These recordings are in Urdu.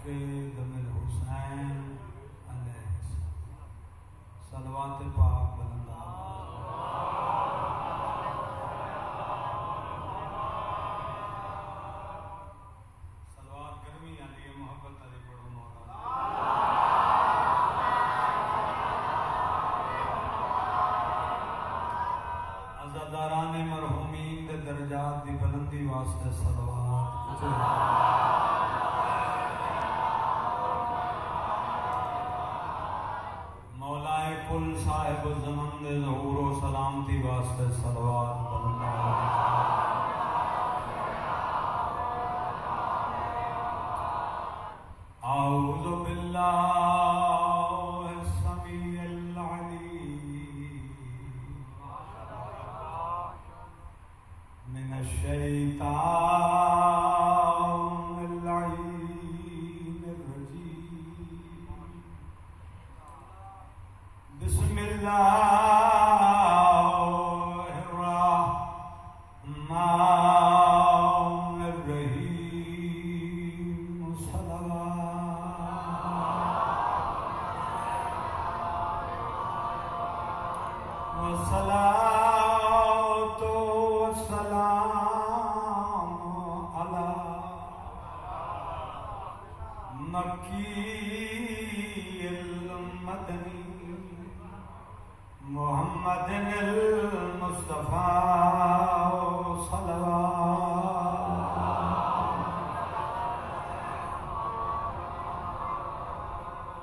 کے دم الحسین علیہ السلام صلوات پاک بلند صلوات گرمی علی محبت علی پڑھو مولا عزاداران مرحومین دے درجات دی بلندی واسطے صلوات مولائے کل صاحب الزمن دے ظہور و سلامتی واسطے صلوات بلند اعوذ باللہ السمیع العلیم من الشیطان اللعین الرجیم بسم اللہ الرحمن الرحیم والصلاة والسلام على مکی المدنی محمد المصطفى صلوات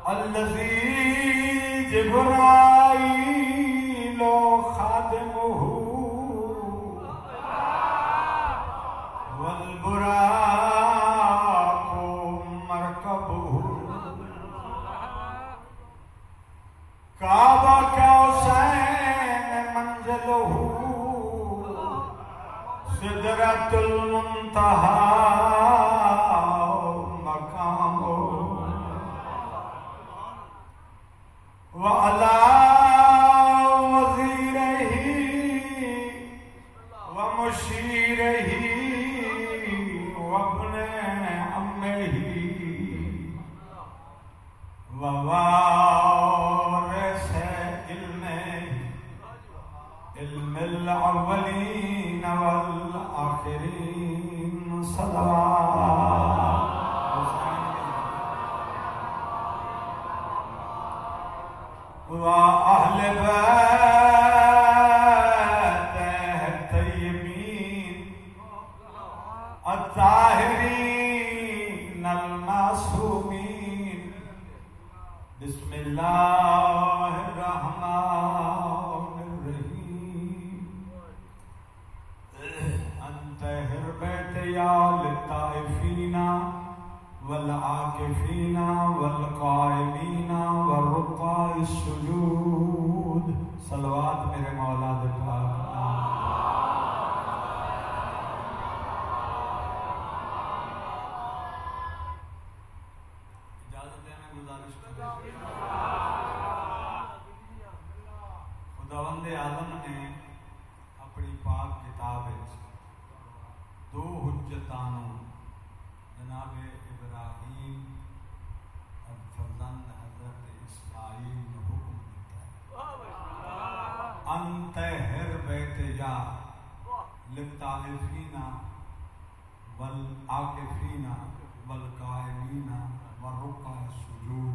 الذي جبرائيل خادمه والبراق مركبه کعبہ قوسین منزلہ سدرۃ المنتہی مقامہ وعلی وزیرہ ومشیرہ وابن عمہ ووارث علم الاولین والآخرین صلوات وأهل بيته الطيبين الطاهرين المعصومين بسم الله الرحمن الرحيم أنت هربت يا للطائفين والعاكفين والقائمين والركع السجود صلوات میرے مولا دے پاک اجازت دینا گزارش کریں خداوند عالم نے اپنی پاک کتاب وچ دو حجتاں جناب ابراہیم اور فرزند حضرت اسماعیل نے حکم دیتا ہے انطہر بیت یا للطائفین والعاکفین والقائمین والرکع السجود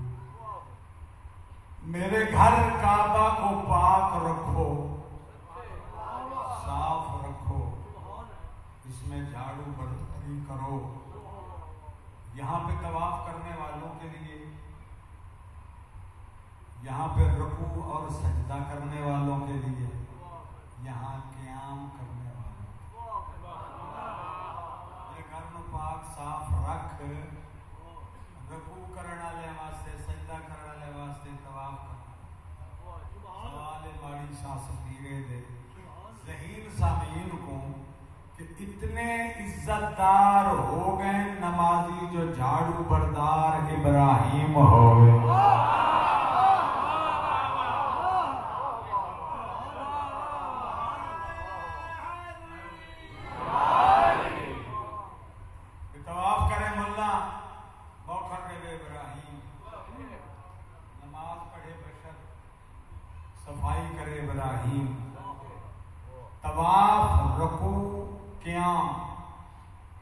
میرے گھر کعبہ کو پاک رکھو صاف رکھو اس میں جھاڑو برتری کرو یہاں پہ طواف کرنے والوں کے لیے یہاں پہ رکوع اور سجدہ کرنے والوں کے لیے یہاں قیام کرنے والوں یہ گھر نو پاک صاف رکھ رکوع کرنے والے واسطے سجدہ کرنے والے واسطے طواف کرنا سوال ماڑی شاہ سفیرے دے ذہین سامعین کو کہ اتنے عزت دار ہو گئے نمازی جو جھاڑو بردار ابراہیم ہوئے طواف کرے ملا موخر قیام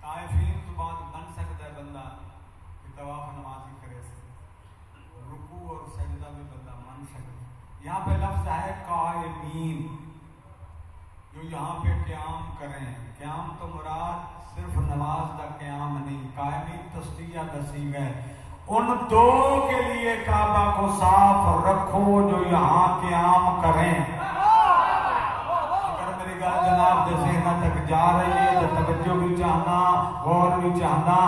طائفین تو بعد بن سکتا ہے بندہ کہ طواف نمازی کرے سے رکوع اور سجدہ بھی بندہ من سکتا ہے. یہاں پہ لفظ ہے قائمین جو یہاں پہ قیام کریں. قیام تو مراد صرف نماز کا قیام نہیں, قائمین تصدیہ نصیب ہے. ان دو کے لیے کعبہ کو صاف رکھو جو یہاں قیام کریں. اگر میری گل جناب دے ذہن تک جا رہی ہے تو توجہ بھی چاہنا, غور بھی چاہنا.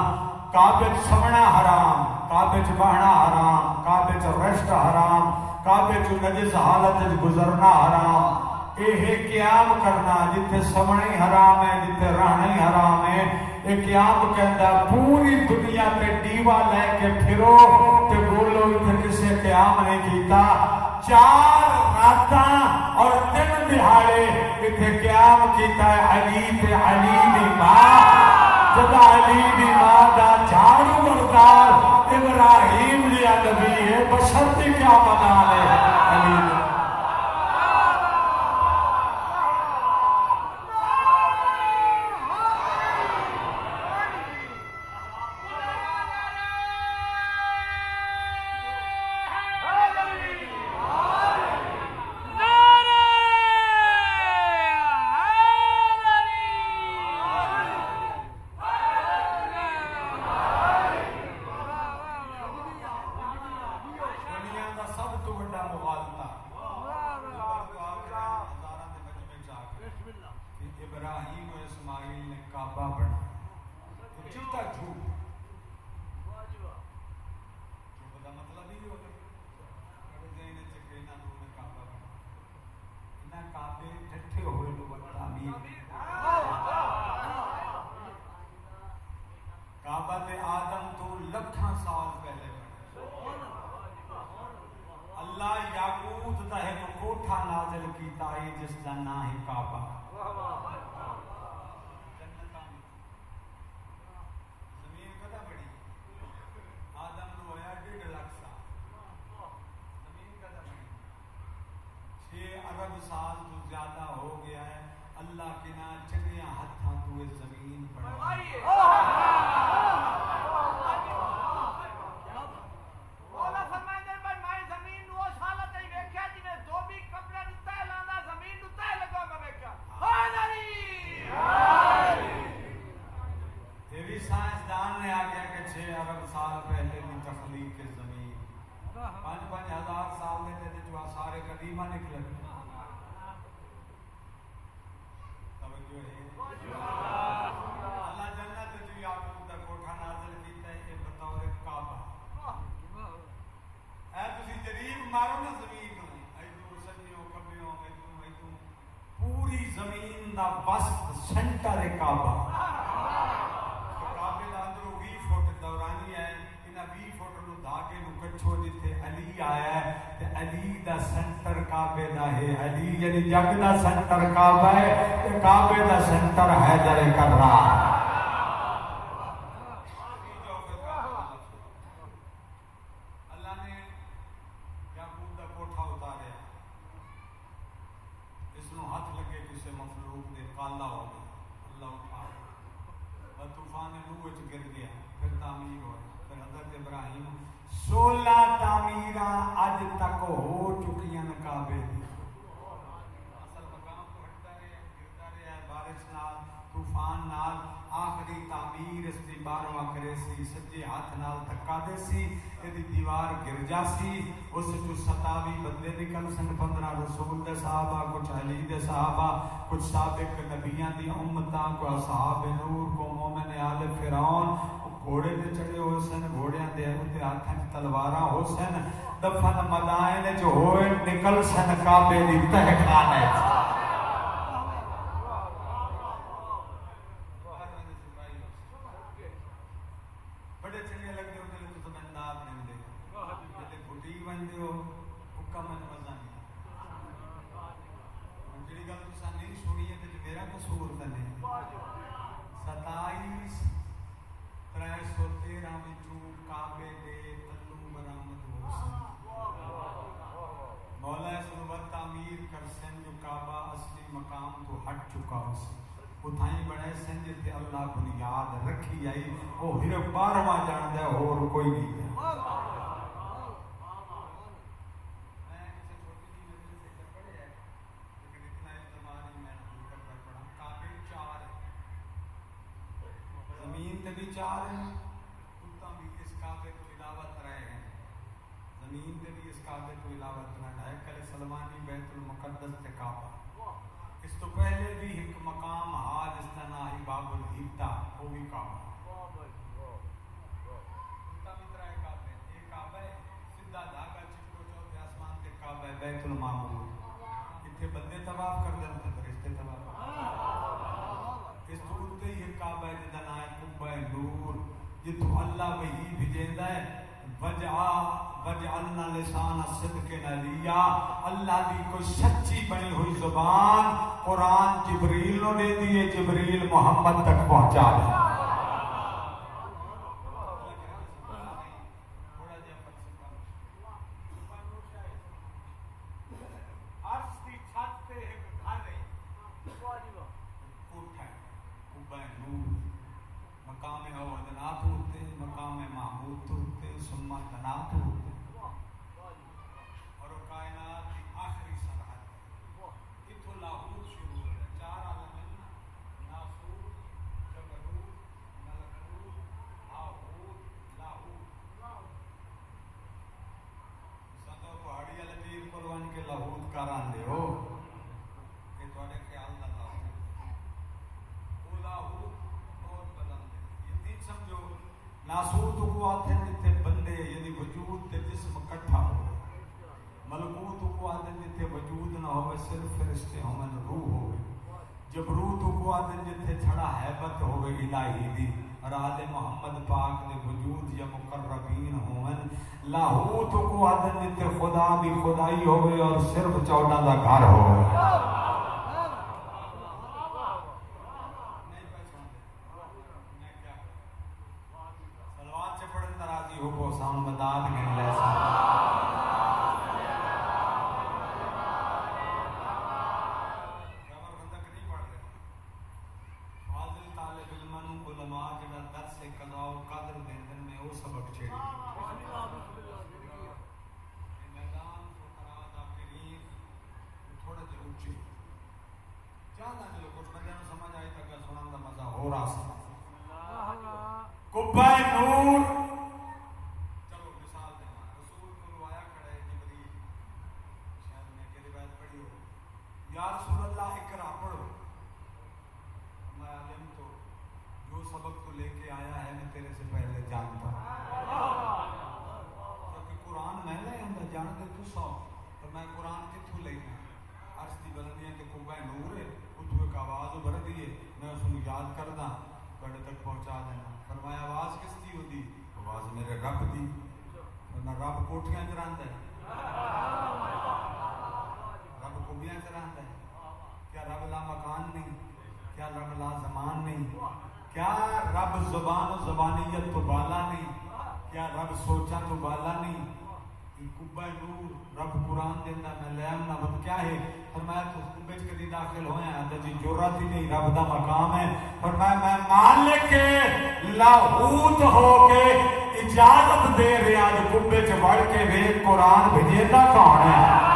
کعبے سمنا حرام, کعبے بہنا حرام, کعبے رشت حرام, کعبے نجس حالت گزرنا حرام. یہ قیام کرنا جتھے سمنا ہی حرام ہے, جتھے رہنا ہی حرام ہے. یہ قیام کہندا پوری دنیا پہ ڈیوا لے کے پھرو تے بولو اتنے کسے قیام نہیں کیتا. 4 راتاں اور 3 دہاڑے اتنے قیام کیتا ہے علی تے علی دی ماں. جدا علی دی ماں دا جھاڑو بردار ابراہیم دیا نبی ہے, بشر دی کیا بنا لے علی دی. جگ دا سنٹر کعبہ ہے تے کعبے دا سنٹر حیدر کرار. اللہ نے یعقوب دا کوٹھا اتاریا, اس نو ہاتھ لگے کسے مخلوق دے کالا ہو گیا, اللہ اٹھا طوفان نوح وچ گر گیا, پھر تعمیر ہوئی. پھر حضرت ابراہیم 16 تعمیراں اج تک ہو چکیاں کعبے دی. طوفان نال آخری تعمیر اس دی 12واں کرے سی, سجے ہاتھ نال دھکا دے سی, یہ دیوار گر جا سی. اس جو 27 بندے نکل سن, 15 رسول دے صحابہ, کچھ علی دے صحابہ, کچھ سابق نبیاں دی امتاں, کو اصحاب نور, کو مومن آل فرعون. گھوڑے تے چڑھے ہوئے سن, گھوڑیاں دے تے ہاتھاں وچ تلواراں ہو سن. دفن مدائن جو ہوئے نکل سن کعبے دی تہ خانے. اتھائی بنے سن جتے اللہ بنیاد رکھی آئی وہ ہر 12واں جان دے اور کوئی نہیں ہے. میں کسی چھوٹی سی مجلس سے پڑھے ہے لیکن اتنا اجتماع نہیں میں کر رہا پڑھا. کعبے 4 ہیں, زمین تے بھی 4 ہیں, اتنا بھی اس کعبے کو علاوہ رہے ہیں, زمین تے بھی اس کعبے کو علاوہ رہنا ہے. کل سلمانی بیت المقدس تے کعبہ, اس تو پہلے بھی ایک مقام ہا جس کا نام ہے باب الحیطہ, وہ بھی کعبہ. اتنا بھی 3 کعبے, ایک کعبہ ہے سیدھا دھاگا چپکو چوتھے آسمان تے کعبہ ہے بیت المعمور. اتنے بندے طواف کر دیں تے فرشتے طواف. اس تو اتنے ہی ایک کعبہ ہے جس کا نام ہے قبہ نور, جتوں اللہ وحی بھیجیندا ہے. وجعلنا لسان صدق علیا, اللہ دی کوئی سچی بنی ہوئی زبان قرآن جبریل نو دے دیے, جبریل محمد تک پہنچا دے. ناسور تو کو آتے ہیں جتے بندے یعنی وجود تے جسم کٹھا ہو. ملکوت کو آتے ہیں جتے وجود نہ ہوئے صرف فرشتے ہوئے روح ہوئے. جبروت کو آتے ہیں جتے چھڑا حیبت ہوئے الہی دی. راد محمد پاک دے وجود یا مقربین ہوئے. لاہوت کو آتے ہیں جتے خدا بھی خدائی ہوئے اور صرف 14 دا گھر ہوئے. مداد گن لے فاضل طالب علم علماء جڑا درس قضاء و قدر دیندن میں وہ سبق چھیڑی. میدان فقراء ذاکرین تھوڑا جہا اونچی چاہنا چلو کچھ بندے نوں سمجھ آئی تک سنن دا مزہ ہو رہا سا. قبہ نور یا رسول اللہ اقرا پڑھو. میں عالم تو جو سبق تو لے کے آیا ہے میں تیرے سے پہلے جانتا ہوں, کیونکہ قرآن میں لے آندا جان دے تو سو تو میں قرآن کتھوں لینا. عرش دی بلندیاں تے قبہ نور ہے, اتوں ایک آواز ابھر دی ہے, میں اس کو یاد کردا تواڈے تک پہنچا دینا. فرمایا آواز کس دی ہوندی؟ آواز میرے رب دی. ورنہ رب کوٹھیاں چ رہندا ہے, رب خوبیاں چ رہندا ہے. کیا رب لا مکان نہیں؟ کیا رب لا زمان نہیں؟ کیا رب زبان و زبانیت تو بالا نہیں؟ کیا رب سوچا تو بالا نہیں؟ قبہ نور رب قرآن دینا میں لے آمنا بت کیا ہے؟ فرمایا تو قبہ کدی داخل ہوئے ہیں تو جی جرات ہی نہیں, رب دا مقام ہے. فرمایا میں مالک لاہوت ہو کے اجازت دے رہا جو قبہ چ وڑ کے ویکھ قرآن بھیجیتا کون ہے؟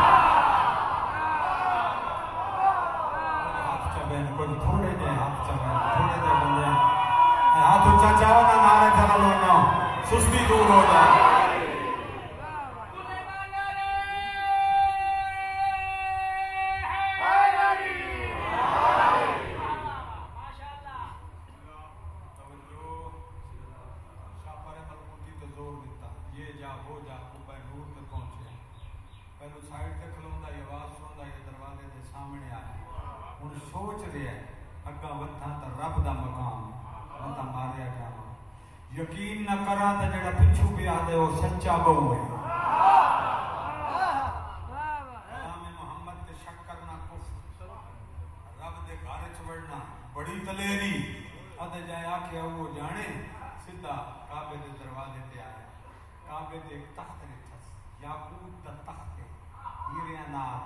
تھوڑے جے ہاتھ چاہے, تھوڑے جے بندے ہاتھ اچھا چاہو نہ نعرے چلا لو نہ سستی دور ہو جائے. یقین نہ کرا تو جڑا پچھو بھی آدھے وہ سچا بہو ہے. کلام محمد تے شک کرنا کفر, رب دے گھر چ وڑنا بڑی دلیری. ادھے جائے آکھیا وہ جانے سیدھا کعبے دے دروازے تے آیا. کعبے دے ایک تخت رکھس, یاقوت دا تخت ہے, ہیریاں نال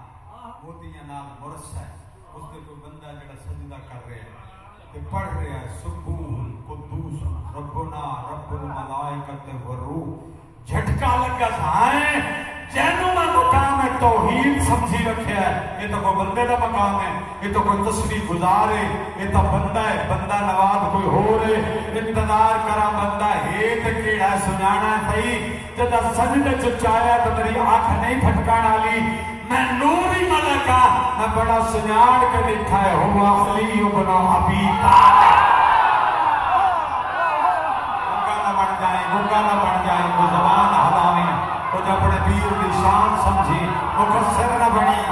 موتیاں نال مرصع ہے. اس تے کوئی بندہ جڑا سجدہ کر رہا ہے. کہ پڑھ رہے ہیں سبوح قدوس ربنا رب الملائکۃ والروح جھٹکا لگا سائیں جینوں میں مقام ہے توحید سمجھی رکھیا ہے یہ تو کوئی بندے کا مقام ہے یہ تو کوئی تسبیح گزار ہے یہ تو بندہ ہے بندہ نواز کوئی ہو رہے انتظار کرا بندہ ہے تے کیڑا سنانا صحیح جدا سجدے چایا تو میری آنکھ نہیں پھٹکان والی میں نوری ملکا میں بڑا سنیاڑ کے لکھا ہے ہوا علی ابن ابی طالب گنگا نہ بن جائیں وہ زبان ہلاویں وہ جب اپنے پیر کی شان سمجھی مقصر نہ بنی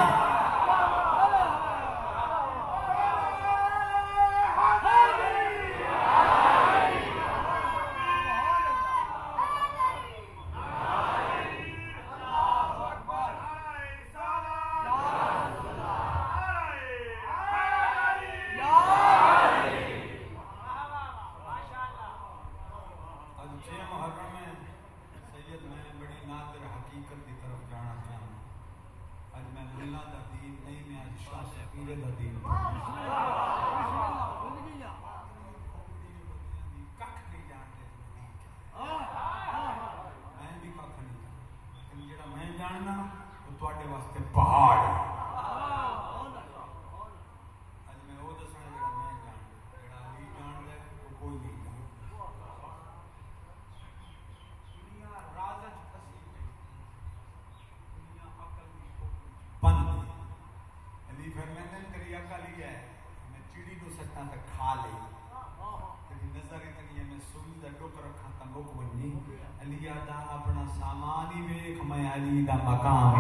اپنا سامان ہی ویکھ میں علی دا مقام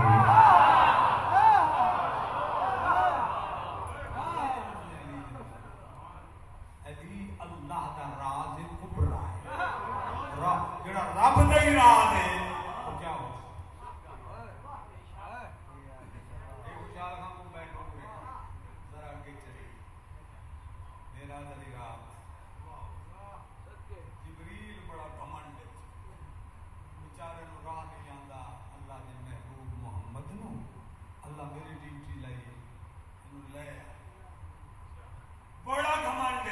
علی اللہ دا راز کبرا ہے جڑا رب دا ہی راز ہے وہ کیا ہو ایک خیال ہم بیٹھو گے ذرا آگے چلے میرا علی راز جبریل بڑا گھمنڈ بیچارے نو راہ نہیں آندا اللہ نے محبوب محمد نو اللہ میری ڈیوٹی لائی انہوں لے بڑا گھمنڈ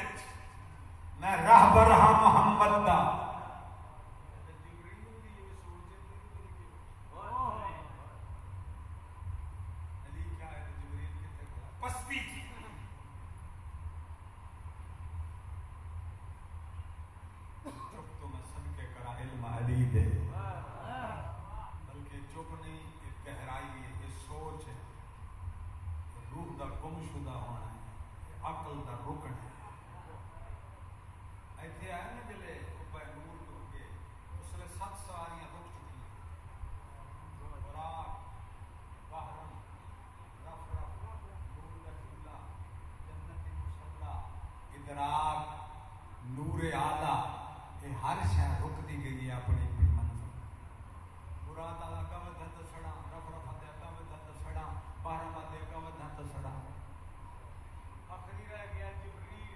میں راہبر ہاں محمد دا جبریل دی یہ سوچ علی کیا ہے جبریل کتے کو پستی چپ تو میں سن کے کرا علم علی دے بلکہ چپ نہیں ایک گہرائی ہے یہ سوچ ہے روح دا گم شدہ ہونا ہے عقل دا رکن ہے ایتھے آئے نا جلے اوپر نور دو کے اس لئے 7 سواریاں رک چکی ہیں براق بحرم رف رف نور دا جھولا جنت مصلا ادراک نور اعلیٰ یہ ہر شہر رک دی گئی ہے اپنی منزل مراد آلہ کا ودھت سڑا رف رف آدھے کا ودھت سڑا بحرم آدھے کا ودھت سڑا آخری رہ گیا جبریل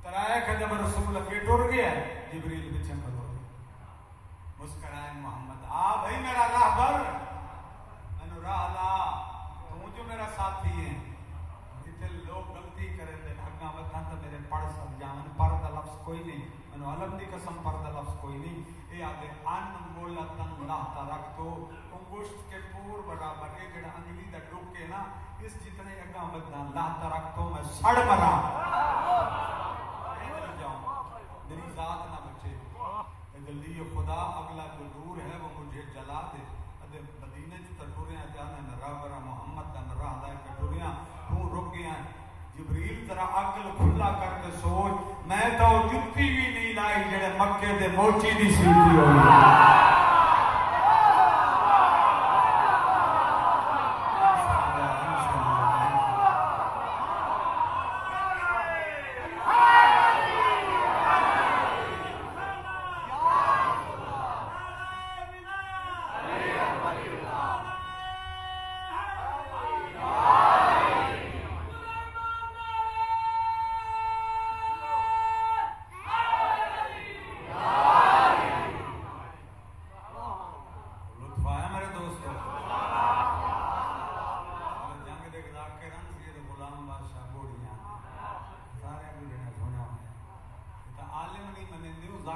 ترائے کہ جب رسول اگے ٹر گیا جبریل پیچھے کھڑو مسکرائے محمد آ بھائی میرا راہبر میں راہ لا تو جو میرا ساتھی ہے جتنے لوگ غلطی کریں دے بھگا وطن تو میرے پڑھ سب جامن پردہ لفظ کوئی نہیں میں علم دی قسم پردہ لفظ کوئی نہیں اے آگے ان مولتن لا ترکتو انگوشت کے پور برابر ہے جڑا انگلی دا ڈوکے نا اس جتنے اگا وطن لا ترکتو میں سڑ مرا میری ذات نہ بچے جلدی خدا اگلا جو دور ہے وہ مجھے جلا دے ادھے مدینے جو تٹوریاں جانے نرا برا محمد دا نرا لائے کٹوریاں تو رک گیا جبریل ذرا عقل کھلا کر کے سوچ میں تو جتی بھی نہیں لائی جڑے مکے دے موچی دی سیدھی ہوئی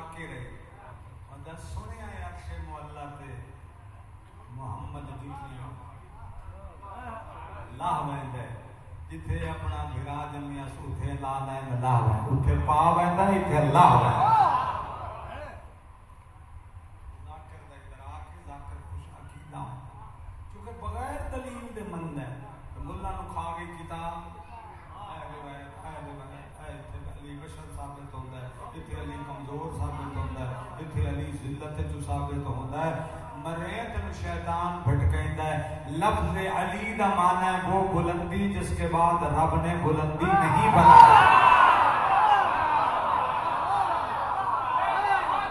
ذاکر ہے اور سنیا عرش معلا تے محمد جتنی لاہ ویندا ہے جتھے اپنا بھرا جمیا سوتھے لا لین لاہ ویندا اوتھے پا ویندا ایتھے لاہ ویندا ذاکر دا ادراک ہے ذاکر خوش عقیدہ کیونکہ بغیر دلیل دے مند ہے ملا نو کھا گئی کتاب علی بشر ثابت ہوتا ہے اتنے علی کمزور ثابت ہوتا ہے اتنے علی ذلت جو ثابت ہوتا ہے مرے تن شیطان بھٹکیندا ہے لفظ علی دا معنی ہے وہ بلندی جس کے بعد رب نے بلندی نہیں بنایا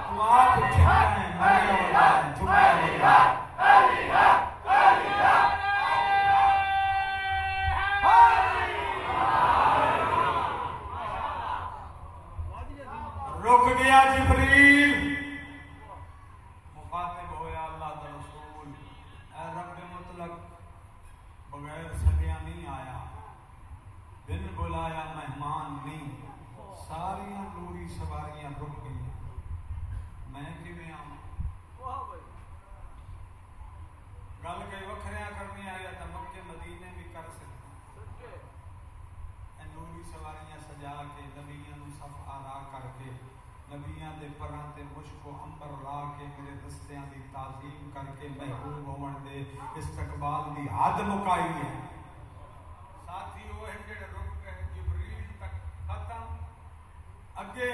تو آپ چھپائیں مرے اور چھپائیں رک گیا جبریل مخاطب ہویا اللہ کا رسول اے رب مطلق بغیر سدیا نہیں آیا دن بلایا مہمان نہیں ساریاں نوری سواریاں رک گئی میں کیویں آواں گل کئی وکھریاں کرنی آیا تو مکے مدینے بھی کر سکتے نوری سواریاں سجا کے نبیاں نو صف آرا کر کے نبیاں دے پراں تے مشک و عنبر لا کے میرے رستیاں دی تعظیم کر کے محبوب ہون دے استقبال دی حد مکائی ہے ساتھی وہ ہیں جڑے رک گئے جبریل تک ختم اگے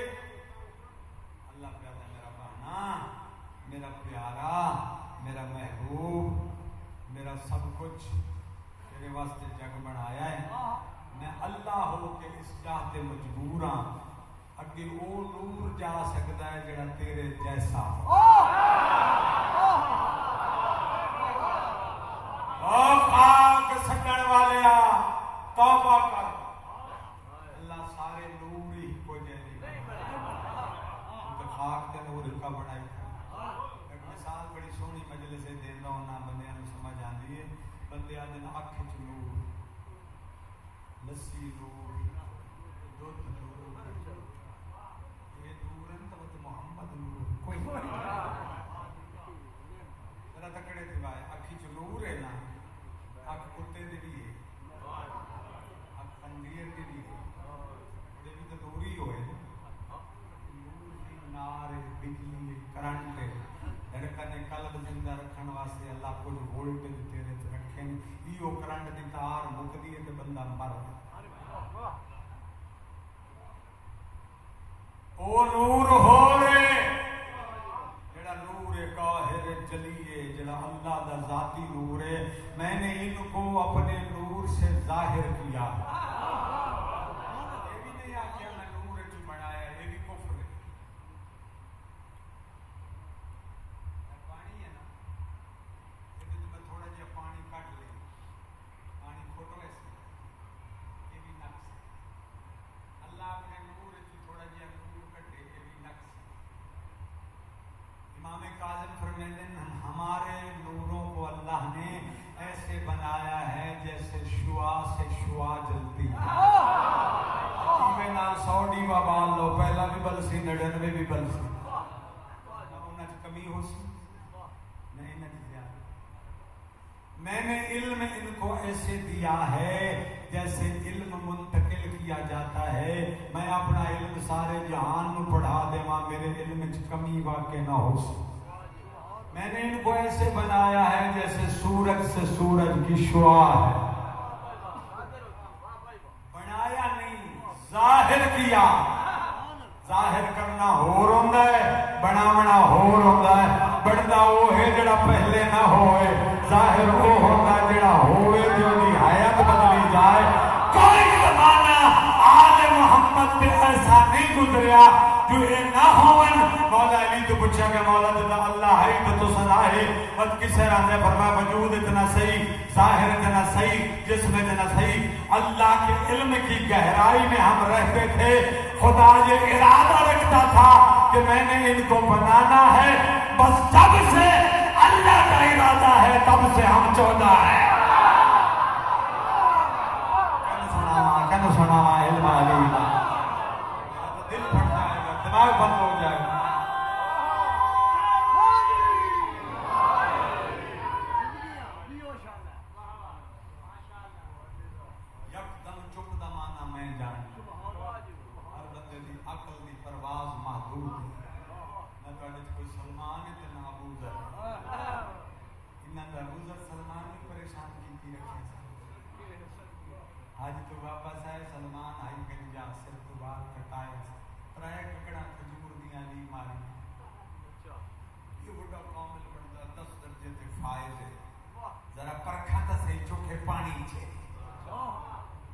اللہ پیارا میرا بہنا میرا پیارا میرا محبوب میرا سب کچھ تیرے واسطے جگ بنایا ہے میں اللہ ہو کے اس جاہ تے مجبور ہاں اگے او نور جا سکتا ہے جڑا تیرے جیسا او پاک سکن والیا توبہ کر اللہ سارے نور ہی کو جیسے خاک تے نور کا بنائی ایک مثال بڑی سونی مجلس سے دینا ہونا بندیاں نوں سمجھ آندی ہے بندیاں دے اکھ وچ نور لسی نور دودھ نور یہ نور ہے تو محمد نور کوئی ذرا تکڑے تھی بھائی اکھی چ نور ہے نا اکھ کتے دی بھی ہے اکھ خنزیر دی بھی ہے یہ بھی تو نور ہی ہوئے نور دی نار بجلی کرنٹ دھڑکن قلب زندہ رکھن واسطے اللہ کچھ وولٹیج تیرے تے رکھیں ایو کرنٹ دی تار مکدی ہے تے بندہ مر او نور ہو رے جڑا نور قاہر جلیے جڑا اللہ دا ذاتی نور ہے میں نے ان کو اپنے نور سے ظاہر کیا یہ بھی نہیں آکھیا میں نور چ بنایا یہ بھی کفر ہے پانی ہے نا یہ میں تھوڑا جہا پانی کٹ لے پانی کھوٹو ایسے یہ بھی نقص ہے اللہ اپنے نور چ تھوڑا جہا نور کٹے یہ بھی نقص ہے امام کاظم فرماتے ہیں ہمارے نوروں کو اللہ نے ایسے بنایا ہے جیسے شعاع سے شعاع جلتی ہے ایویں نال 100 ڈیوا بال لو پہلا بھی بلسی 99 بھی بلسی انہاں چ کمی ہو سی نہیں نہ زیادہ میں نے علم ان کو ایسے دیا ہے جیسے علم منتقل کیا جاتا ہے میں اپنا علم سارے جہان میں پڑھا دیواں میرے علم وچ کمی واقع نہ ہو سی میں نے ان کو ایسے بنایا ہے جیسے سورج سے سورج کی شعاع ہے بنایا نہیں ظاہر کیا ظاہر کرنا ہور ہوندا ہے بناونا ہور ہوندا ہے بندا وہ ہے جڑا پہلے نہ ہوئے ظاہر وہ ہوندا جڑا ہوئے جو دی حیات بدلی جائے کوئی زمانہ آل محمد تے ایسا نہیں گزریا جو اے نہ ہون مولا علی تو پوچھا کہ مولا جدا اللہ ہے تو سنا ہے مت کسے رانے فرمایا وجود اتنا صحیح ظاہر اتنا صحیح جسم اتنا صحیح اللہ کے علم کی گہرائی میں ہم رہتے تھے خدا یہ ارادہ رکھتا تھا کہ میں نے ان کو بنانا ہے بس جب سے اللہ کا ارادہ ہے تب سے ہم 14 ہیں کہنا سنا علم علی دل پھٹ جائے گا دماغ بند ہو جائے گا معبود ہے نہ تواڈے کوئی سلمان ہے تے نہ ابو ذر انہاں دا ابو ذر سلمان نے پریشان کیتی رکھے آج تو واپس آئے سلمان آئی گنجا سر تو بال کٹائے ترائے ککڑا کھجور دیاں لی ماری یہ بڑا کامل بنتا 10 درجے تے فائز ہے ذرا پرکھا تا صحیح چوکھے پانی چھے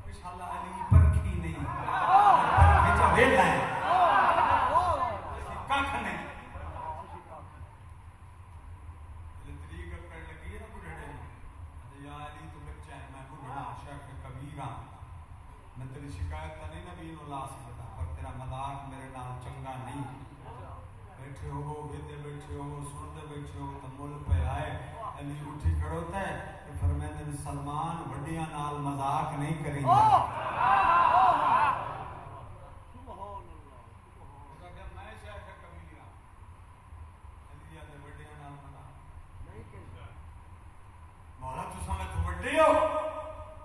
انشاءاللہ علی پرکھی نہیں پرکھے چا ویلا ہے کاکھ نہیں طریقہ کر لگی ہے نا بڑھڑے یا علی تو بچہ ہے میں بڑھڑا شیخ کبیرہ میں تیری شکایت تا نہیں نبی نو لا سکتا پر تیرا مذاق میرے نال چنگا نہیں بیٹھے ہو ویدے بیٹھے ہو سنتے بیٹھے ہو تو مل پہ آئے علی اٹھی کھڑوتا ہے کہ فرمیندے سلمان وڈیاں نال مذاق نہیں کریں گے میں شیخ کبیرہ علی آدھے وڈیاں نال مذاق مولا تو سمجھ تو وڈی ہو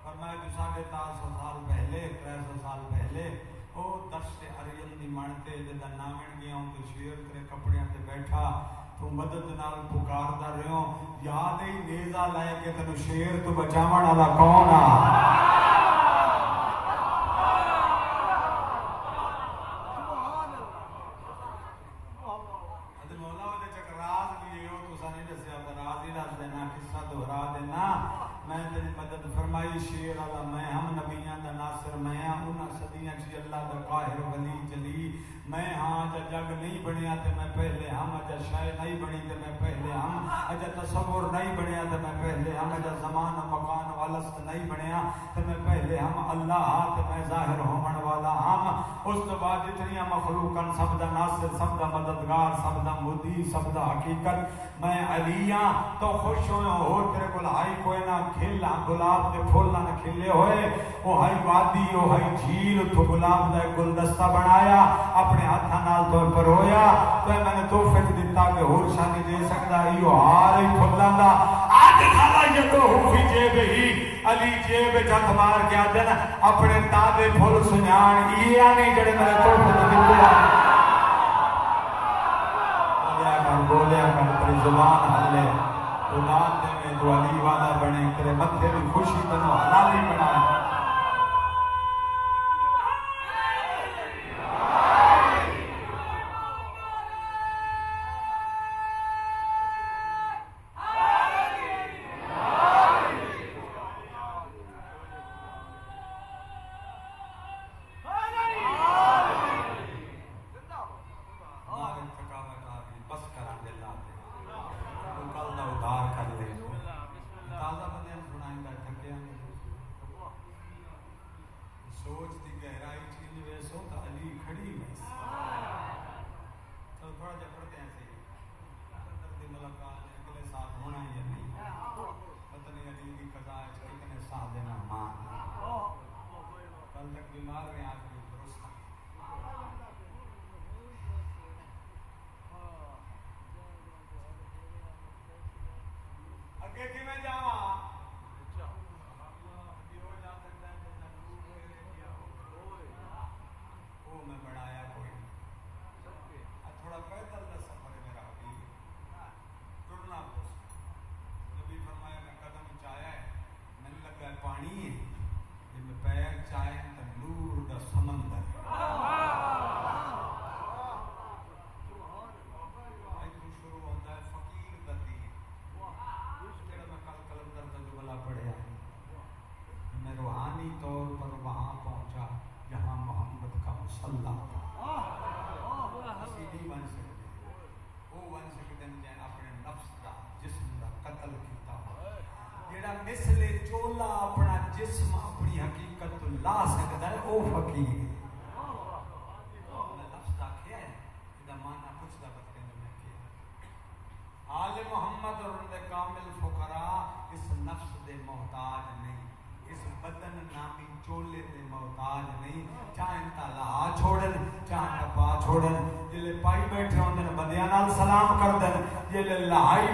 فرمایا تو 450 سال پہلے 300 سال پہلے او دشت اریم دی مانتے جدا نامن گیا ہوں تو شیر تیرے کپڑیاں تے بیٹھا تو مدد نال پکاردا رہو یاد ہی نیزا لائے کہ تینو شیر تو بچاون والا کون آ مولا دے چک راز بھی ہو تو سانی دسیا راز ہی دس دینا قصہ دہرا دینا میں تیری مدد فرمائی شیر والا میں ہم نبیاں دا ناصر میں ہاں انہاں صدیاں چ اللہ دا قاہر ولی جلی میں ہاں جا جگ نہیں بنیا تے میں پہلے ہم اجا شے نہیں بنی تے میں پہلے ہم اجا تصور نہیں بنیا تے میں پہلے ہم اجا زمان و مکان والست نہیں بنیا تے میں پہلے ہم اللہ تے میں ظاہر ہون والا ہم اس تو بعد جتنی مخلوقاں سب دا ناصر سب دا مددگار سب دا مدی سب دا حقیقت میں علیاں تو خوش ہوئے ہو تیرے کول آئی کوئی نہ کھل گلاب دے پھول نہ کھلے ہوئے او ہائی وادی او ہائی جھیل تو گلاب دا گلدستہ بنایا اپنے ہاتھاں نال تو پرویا تو میں نے تحفے دیتا کہ ہور شانی دے سکدا ایو ہار ہی پھلاں دا اج کھالا جدو ہو فی جیب ہی علی جیب جت مار کے آدن اپنے تادے پھول سنیان ایہ نہیں جڑے میرے تحفے دیتے بولیا کر تیری زبان ہلے اولاد دے میں تو علی والا بنے تیرے متھے بھی خوشی تنو حلالی بنائے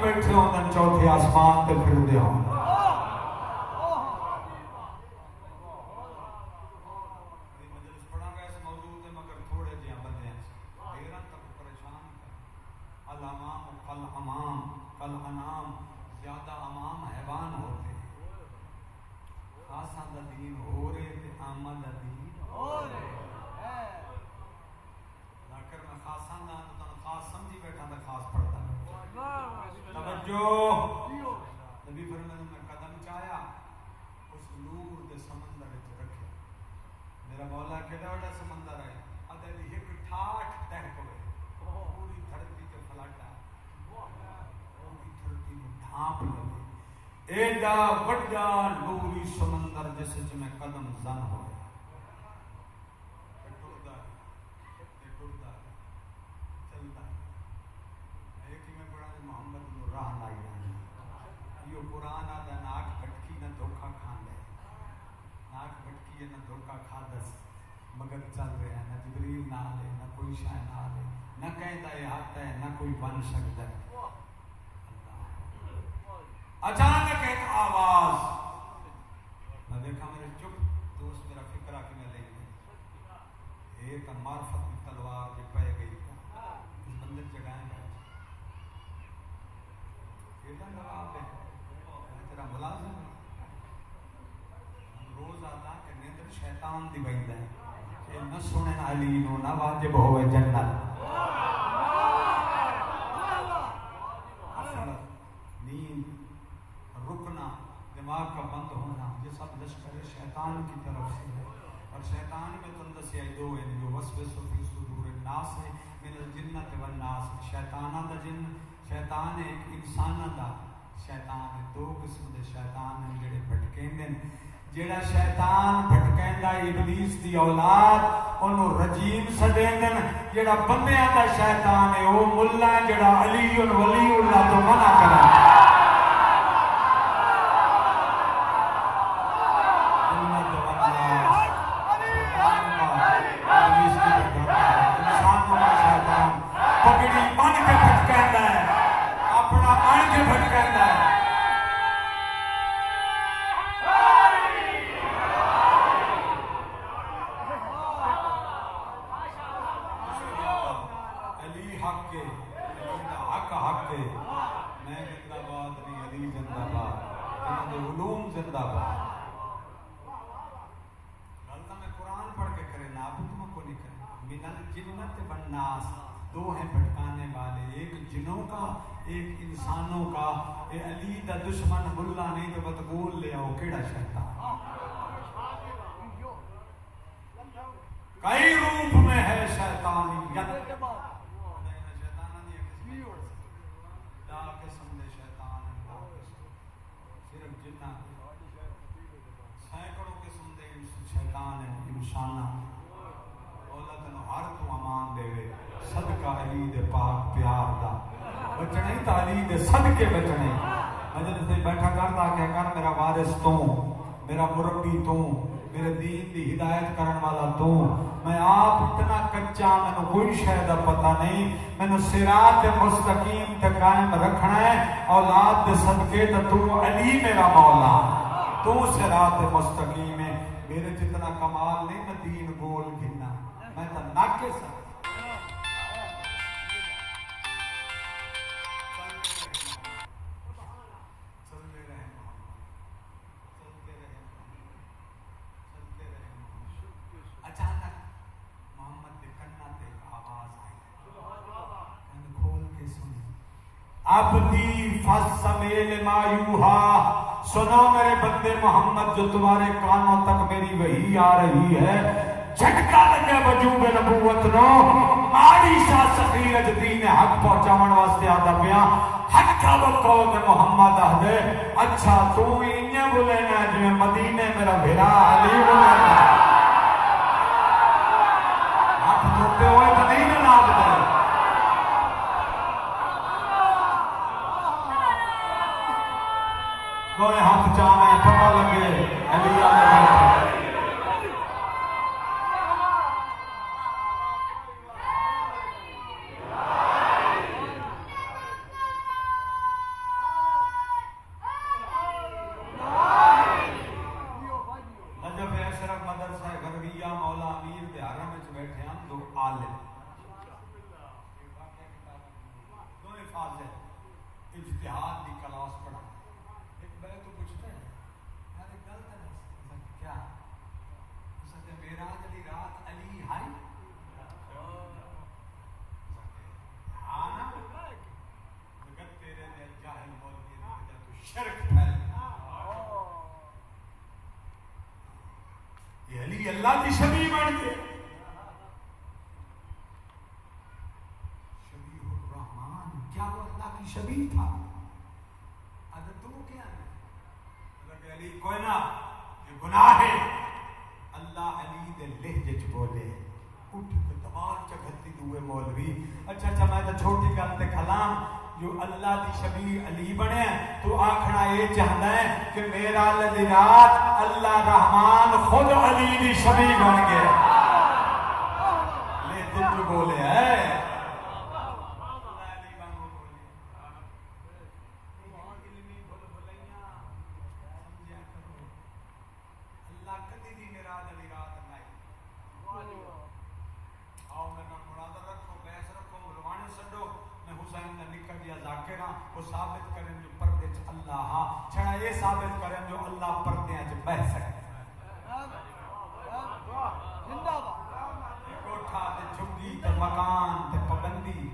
بیٹھے ہوندن چوتھے آسمان تے پھر دے ہوندن مجلس پڑھا گیا اس موضوع تے مگر تھوڑے جہاں بندے ہیں دیران تک توجہ نبی فرمایا میں قدم چایا اس نور دے سمندر وچ رکھے میرا مولا کیڑا بڑا سمندر ہے ادے دی ایک ٹھاٹھ تہ ہوئے پوری دھرتی تے فلاٹا پوری دھرتی نوں ڈھانپ لے ایڈا بڑا نوری سمندر جس وچ میں قدم زن ہوئے قرآن آدھا ناک بٹکی نہ دھوکا کھاندے ناک بٹکی نہ دھوکا کھا دس مگر چل رہے ہیں نہ جبریل نہ آلے نہ کوئی شاہ نہ آلے نہ کہتا ہے آتا ہے نہ کوئی بن سکتا ہے اچانک ایک آواز میں دیکھا میرے چپ دوست میرا فکرہ کی میں لے گئے ایک معرفت کی تلوار جو پہ گئی اس بندر جگائیں گا یہ جواب ہے تیرا ملازم روز آتا کہ نیندر شیطان دی بہن ہے کہ نہ سنن علی نو نہ واجب ہوئے جنت نیند رکنا دماغ کا بند ہونا یہ سب لشکر شیطان کی طرف سے ہے اور شیطان میں تندس یا دو ہیں جو وسوسہ فی صدور الناس ہے من الجنت والناس شیطانہ دا جن شیطان ایک انسانہ دا شیطان ہے دو قسم دے شیطان ہیں جڑے بھٹکیندے ہیں جڑا شیطان بھٹکیندا ابلیس دی اولاد اونوں رجیم سدیندے ہیں جڑا بندیاں دا شیطان ہے او مولا جڑا علی ولی اللہ تو منع کرے پگڑی بن کے بھٹکیندا ہے اپنا بن کے بھٹکیندا ہے علی حق کے حق ہے میں زندہ باد نہیں علی زندہ باد علوم زندہ باد غلطہ میں قرآن پڑھ کے کرے نا اب تم کو نہیں کرے من الجنت والناس دو ہیں بھٹکانے والے ایک جنوں کا ایک انسانوں کا اے علی دا دشمن ملا نہیں تو بتگول لے آؤ کیڑا شیطان کئی روپ میں ہے شیطانیت لا قسم دے شیطان صرف جنہ سینکڑوں قسم دے شیطان ہیں انسانہ ہر تو امان دے صدقہ علی دے پاک پیار دا بچنے ہی تا علی دے صدقے بچنے مجھے سے بیٹھا کرتا کہ کر میرا وارث تو میرا مربی تو میرے دین دی ہدایت کرن والا تو میں آپ اتنا کچا میں کوئی شاید پتہ نہیں میں صراط مستقیم تے قائم رکھنا ہے اولاد دے صدقے تو علی میرا مولا تو صراط مستقیم ہے میرے جتنا کمال نہیں میں دین گول گھنا میں تو ناکے سا اچانک محمد کے کنا تے آواز آئی کن کھول کے سنی عبدی فسمیل ما یوہا سنو میرے بندے محمد جو تمہارے کانوں تک میری وحی آ رہی ہے جھٹکا لگے وجوب نبوت نو ماڑی شاہ سفیر دین حق پہنچاون واسطے آتا پیا حق کا وقو کہ محمد آدھے اچھا تو انہیں بولے نا جو مدینے میرا بھیرا علی بولے نا آپ دھوتے ہوئے تو نہیں ناب دے کوئی ہاتھ چاہنا ہے پتہ لگے علی آدھے اجتہاد دی کلاس پڑھا ایک بڑے تو پوچھتے ہیں یار ایک غلط ہے کیا میراج علی رات علی ہائی ہاں نا مگر تیرے دل جاہل اللہ کی شبیہ بن گئے. شبیہ الرحمان کیا وہ اللہ کی شبیہ تھا؟ اگر تو کیا ہے اگر علی کوئی نہ یہ گناہ ہے اللہ علی دے لہجے چ بولے اٹھ کے دماغ چکھتی دوے مولوی. اچھا میں تو چھوٹی گل تے کھلام جو اللہ دی شبیہ علی بنے تو آکھنا یہ چاہتا ہے کہ میرا لدینات اللہ رحمان خود علی دی شبیہ بن گیا. لے دل جو بولے ہے وہ ثابت کریں جو پردے چ اللہ ہاں چھڑا یہ ثابت کریں جو اللہ پردے چ بہ سکے. کوٹھا تے جھگی تے مکان تے پابندی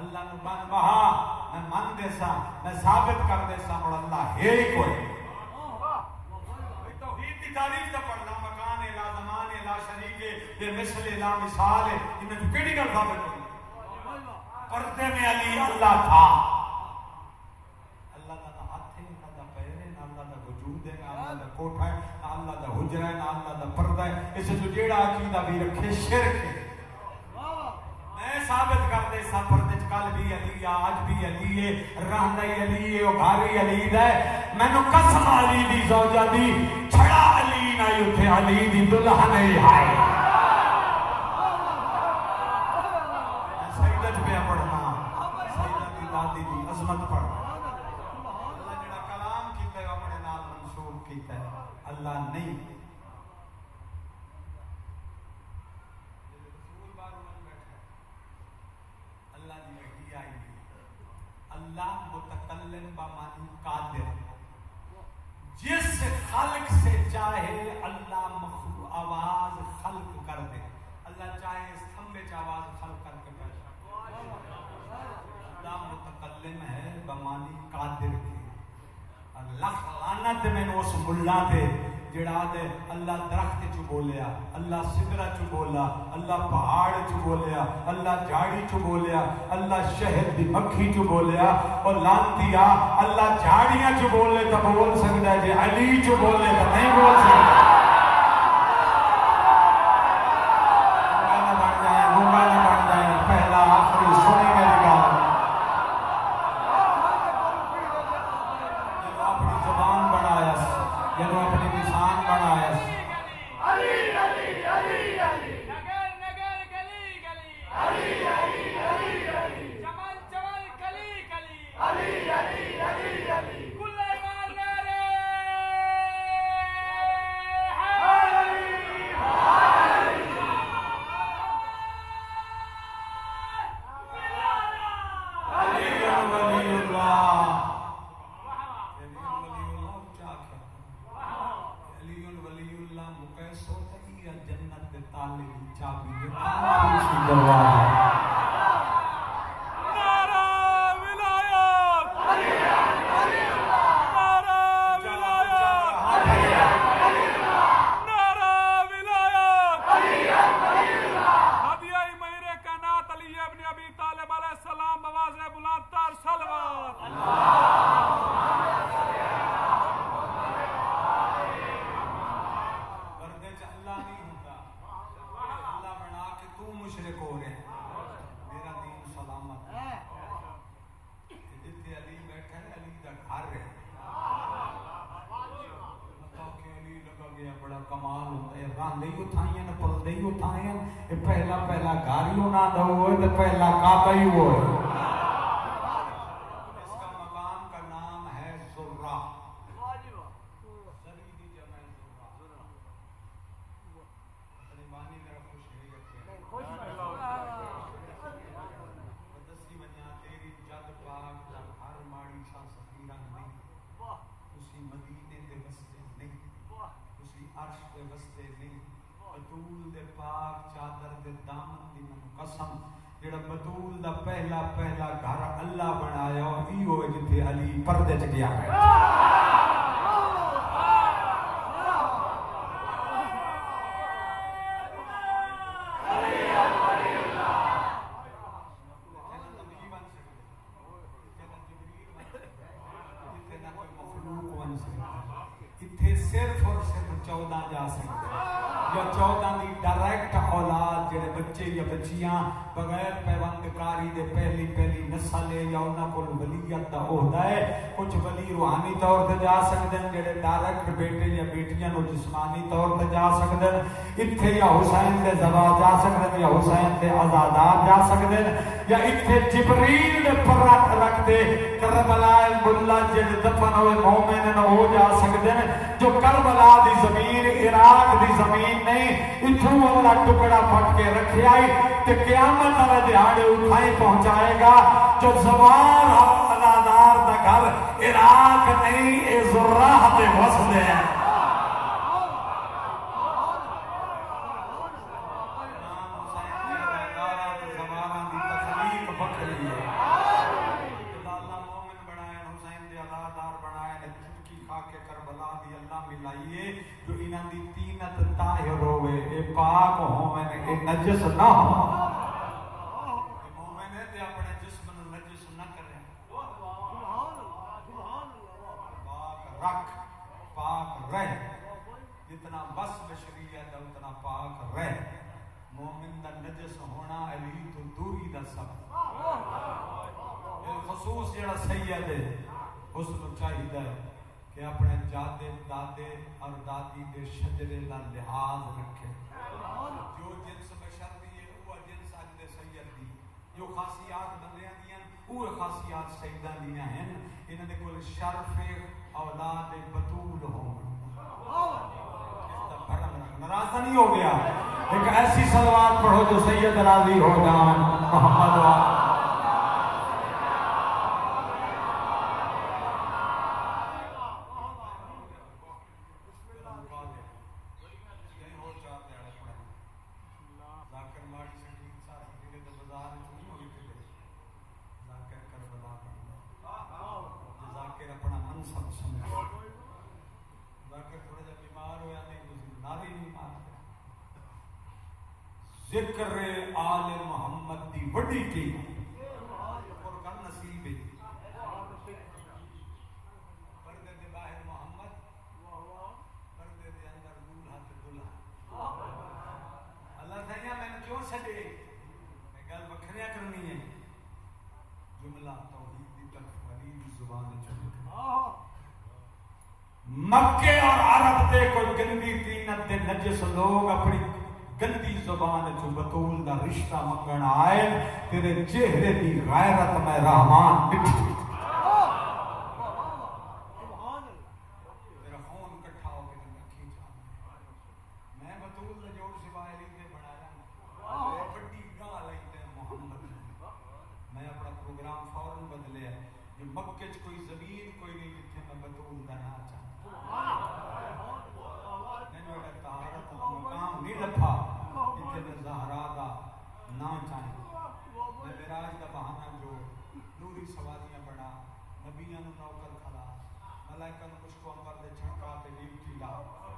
اللہ نو بن بہا میں من دے سا میں ثابت کر دے سا اور اللہ ہے ہی کوئی. توحید کی تعریف تے پڑھنا مکان لا زمان لا شریک بے مثل لا مثال انہاں جو کیڑی گل ثابت ہوئی پردے میں علی اللہ تھا. کوٹھا ہے نہ اللہ دا حجرہ ہے نہ اللہ دا پردہ ہے. اس جو جیڑا عقیدہ بھی رکھے شرک ہے. میں ثابت کر دے سا پردے کل بھی علی ہے آج بھی علی ہے رہندا علی ہے او گھاری علی ہے. مینوں قسم علی دی زوجہ دی چھڑا علی نہ اوتھے علی دی دلہن ہے. سیدت پہ پڑھنا سیدت کی دادی دی عظمت پڑھنا اللہ نہیں. رسول باروں میں بیٹھا اللہ کی وحی آئی ہے. اللہ متکلم بمعنی قادر جس خلق سے چاہے اللہ مخلوق آواز خلق کر دے. اللہ چاہے اس کھمبے چ آواز خلق کر کے بیٹھا. اللہ متکلم ہے بمعنی قادر کے. اللہ لعنت میں اس ملا تے جڑا دے اللہ درخت چ بولیا اللہ سدرا چ بولا اللہ پہاڑ چ بولیا اللہ جھاڑی چ بولیا اللہ شہد دی مکھی چ بولیا اور لانتیا اللہ جھاڑیاں چ بولے تو بول سکتا ہے جی علی چ بولے تو نہیں بول سکتا. گنگا نہ بن جائیں پہلا آخری سنی میری گل. جنہوں اپنی نشان بنایا علی علی علی علی نگر نگر گلی گلی علی علی علی علی جمل جمل کلی کلی علی علی علی علی کل مارنا رے علی علی ولی اللہ. پہلا پہلا گاریوں نہ دو تو پہلا کعبہ ہی وہ ہے. اس کا مقام کا نام ہے ذرہ. ذری دی جمع ذرہ. قربانی میرا خوش ہے دسی منیا تیری جد پاک جب ہر ماڑی سا سفیرہ نہیں اسی مدینے دے وستے نہیں اسی عرش دے وستے نہیں بطول دے پاک چادر دے دامن دی من قسم جڑا بطول دا پہلا پہلا گھر اللہ بنایا ایو جتھے علی پردے چ گیا ہے. بچیاں بغیر پیوندکاری دے پہلی پہلی نسل ہے یا انہاں کول ولیت دا عہدہ ہے. کچھ ولی روحانی طور تے جا سکدے ہیں جڑے ڈائریکٹ بیٹے یا بیٹیاں نو جسمانی طور تے جا سکدے ہیں. اتھے یا حسین دے زبا جا سکدے ہیں یا حسین دے آزادار جا سکدے ہیں یا اتھے جبریل دے پر رکھ دے کربلا ملا جڑ دفن ہوئے مومن نو ہو جا سکدے ہیں. جو کربلا دی زمین عراق دی زمین نہیں اتھوں اللہ ٹکڑا پھٹ کے رکھے آئی تے قیامت والے دیہاڑے اٹھائیں پہنچائے گا. جو زوار ازادار دا گھر عراق نہیں اے زراح تے وسدے ہیں. جو انہاں دی تینت طاہر ہوئے اے پاک ہوئے اے نجس نہ ہو. مومن ہے تے اپنے جسم نو نجس نہ کرے. پاک رکھ پاک رہ جتنا بس بشریت اتنا پاک رہ. مومن دا نجس ہونا علی تو دوری دا سب خصوص جڑا سید ہے اس کو چاہیے کہ اپنے جادے دادے اور دادی دے شجرے دا لحاظ رکھے. جو جنس بشر دی ہے وہ جنس اجدے سید دی. جو خاصیات بندیاں دیاں وہ خاصیات سیدہ دیاں ہیں. انہاں دے کول شرف اولاد بطول ہوں. اس دا بھرم رکھنا راستہ نہیں ہو گیا. ایک ایسی صلوات پڑھو جو سید راضی ہو جان محمد ذکر آل محمد دی وڈی قیمت اور کم نصیب ہے. پردے دے باہر محمد پردے دے اندر دولہا تے دلہا. اللہ تعالیٰ میں نے کیوں چھڈے میں گل وکھریاں کرنی ہے. جملہ توحید دی طرف علی دی زبان چلے. مکے اور عرب دے کوئی گندی طینت دے نجس لوگ اپنی گندی زبان جو بطول دا رشتہ منگن آئے تیرے چہرے دی غیرت میں رحمان مٹھی. تیرا خون کٹھا ہو کے رکھی جانا. میں بطول دا جوڑ سوائے لیتے بڑھایا بڑی گاہ لیتے محمد. میں اپنا پروگرام فوراں بدلے ہے. جو مکے چ کوئی زمین کوئی نہیں جتنے میں بطول دا نہ چاہتا. مقام نہیں لبھا جتنے میں زہرا دا نہ چاہیں. میں معراج دا بہانہ جو نوری سواریاں بڑا نبیاں نو نوکر کھلا ملائکہ نو مشکو امبر دے چھڑکا تے ڈیوٹی لا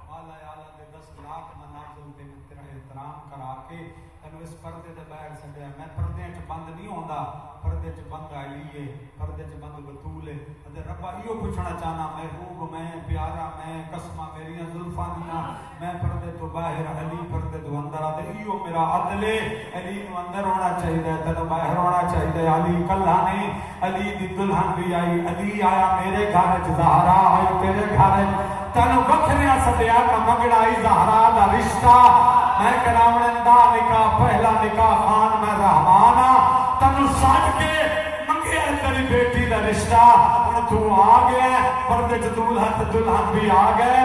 مالا اعلیٰ دے 10 لاکھ منازل دے تیرا احترام کرا کے تینو اس پردے دے باہر سڈیا. میں پردے چ بند نہیں ہوندا. پردے چ بند علی ہے پردے چ بند بطول ہے. تے ربا ایو پوچھنا چاہنا محبوب میں پیارا میں قسماں میریاں زلفاں دیاں میں پردے تو باہر علی پردے تو اندر آ. تے ایو میرا عدل ہے. علی نو اندر ہونا چاہیے تینو باہر ہونا چاہیے. علی کلہ نہیں علی دی دلہن بھی آئی. علی آیا میرے گھر چ زہرا آئی تیرے گھر تینو وکھریا سدیا کا منگڑائی زہرا دا رشتہ. میں کراونے دا نکاح پہلا نکاح خان میں رحمانا تینو سٹ کے منگیا تیری بیٹی دا رشتہ. ہن تو آ گیا پردے چ دولہا تے دلہن بھی آ گئے.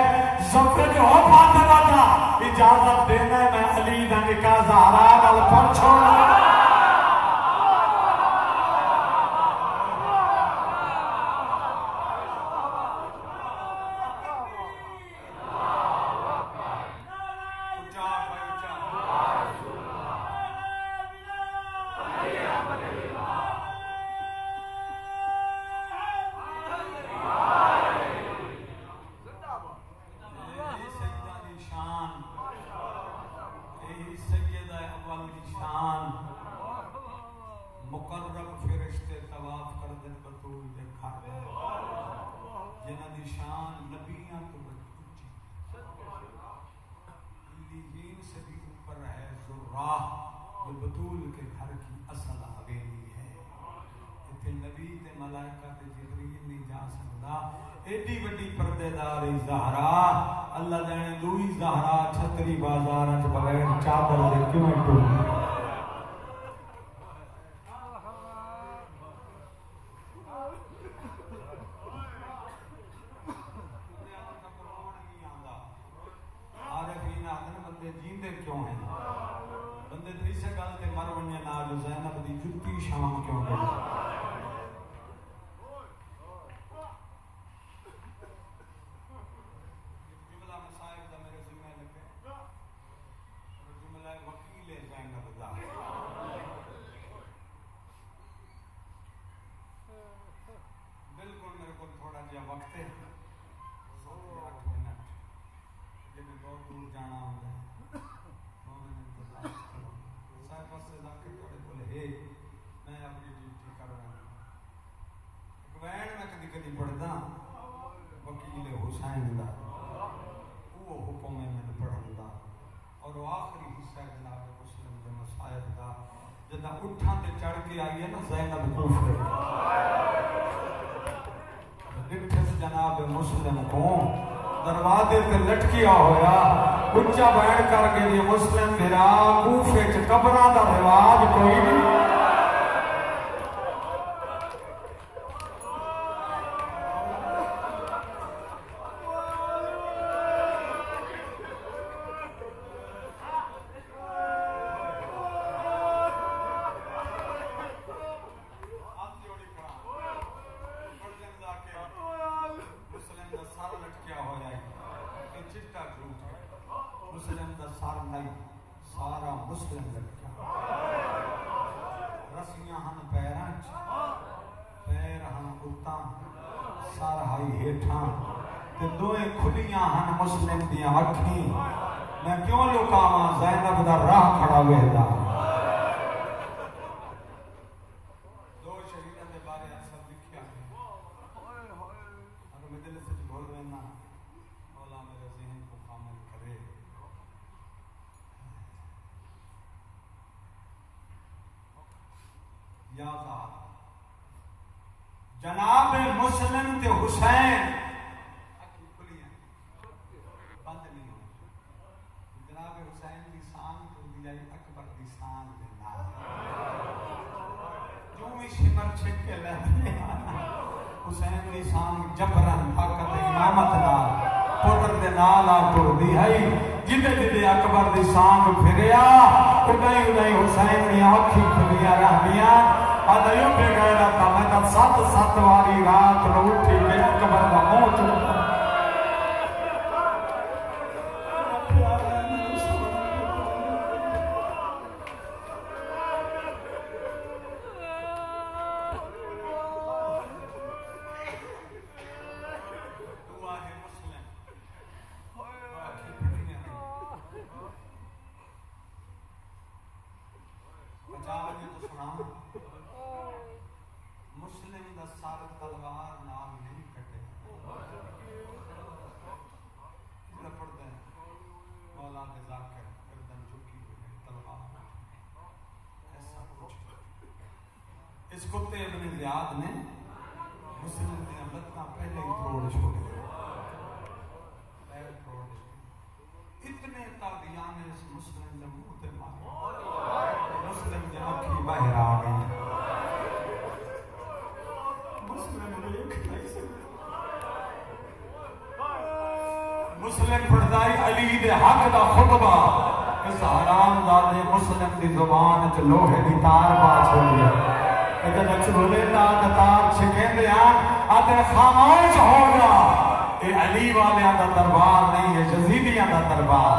سفر جو ہو فاطمہ دا اجازت دینا میں علی دا نکاح زہرا نال پڑھ چھوڑا. سیدہ اول کی شان رسول کے گھر کی اصل حویلی ہے. اتنے نبی تے ملائکہ تے جبریل نہیں جا سکتا. ایڈی وڈی پردے دار زہرا اللہ جانے دوئی زہرا چھتری بازار چ بغیر چادر دے کیوں ٹوٹی. جیندے کیوں ہیں بندے تو اسے گل تے مر ونجے نہ جو زینب دی جُتی شام کیوں گئی. جملہ مصائب دا میرے ذمہ لگے اور جملہ وکیل زینب دا. بالکل میرے کو تھوڑا جہا وقت ہے 8 منٹ جب بہت دور جانا ہوتا ہے. میں اپنی ڈیوٹی کر رہا ہوں. وین میں کدی کدی پڑھتا وکیل حسین دا وہ حکم ہے میں پڑھن دا. اور وہ آخری حصہ جناب مسلم کے مصائب دا جدا اٹھاں تے چڑھ کے آئی ہے نا زینب کوفے دکھس جناب مسلم کو دروازے تے لٹکیا ہویا اچا بیٹھ کر کے یہ مسلم میرا کوفے چ قبراں دا رواج کوئی نہیں. مسلم دا سر نہیں سارا مسلم لگیا. رسیاں ہن پیراں چ پیر ہن اتاں سر ہائی ہیٹھاں تے دوئے کھلیاں ہن مسلم دیاں اکھیں. میں کیوں لکاواں زینب دا راہ کھڑا ویدا. دو شہیداں دے بارے اثر لکھیا ہے اور مجلس وچ بول رہنا مولا میرے ذہن کو کامل کرے. جناب مسلم تے حسین بند نہیں ہو. جناب حسین کی شان تو دیا اکبر کی شان دے نال جو بھی شمر چھک کے لے حسین کی شان جبرن طاقت امامت نال پتر دے نال آ ٹر دی ہے. جدے جدے اکبر دی شان پھریا اُدائی اُدائی حسین دی آنکھیں کھلیاں رہنیاں. آدھائیوں پہ گئے رہتا میں تب 7 واری رات رو اٹھی کے اکبر کا موت ہوتا. مسلم دا سر تلوار نال نہیں کٹے. پڑھتے ہیں مولا کے ذاکر گردن جھکی ہوئی تلوار ایسا کچھ. اس کتے ابن زیاد نے مسلم کی لتاں پہلے ہی توڑ چھوڑے پیر توڑ اتنے تابعیان اس مسلم نے منہ تے مارے. مسلم کی اکھی باہر آ گئی. مسلم پڑھدائی علی دے حق دا خطبہ اس حرام زادے مسلم دی زبان چ لوہے دی تار پا چھوڑی. اگر چلے تار چھکیں دے آدھے خاموش ہو گا. اے علی والے دا دربار نہیں ہے یزیدیاں دا دربار.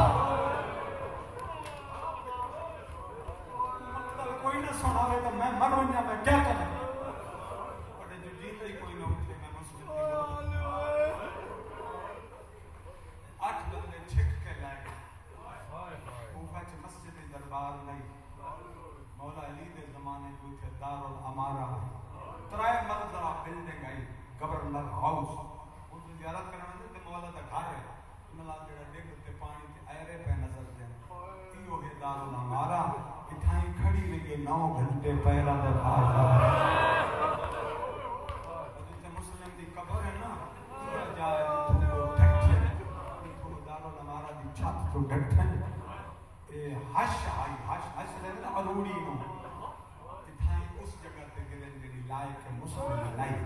کوئی نہ سناوے تو میں مروں یا میں کیا کروں. مولا علی دے زمانے کو تھے دار الامارہ 3 منزلہ بلڈنگ آئی گورنر ہاؤس. اس میں زیارت کرنے تے مولا دا گھر ہے ملا جڑا ڈگ تے پانی تے ایرے پہ نظر دے. ایو ہے دار الامارہ. اتھائی کھڑی بھی یہ 9 گھنٹے پیروں دے بھاگ جتنے مسلم دی قبر ہے نا جائے وہ ڈھٹھے تو دارو نمارا دی چھت تو ڈھٹھے حش آئی حش لینا عروڑی نو اتھائیں اس جگہ تے گرن جڑی لائق ہے مسلم لائق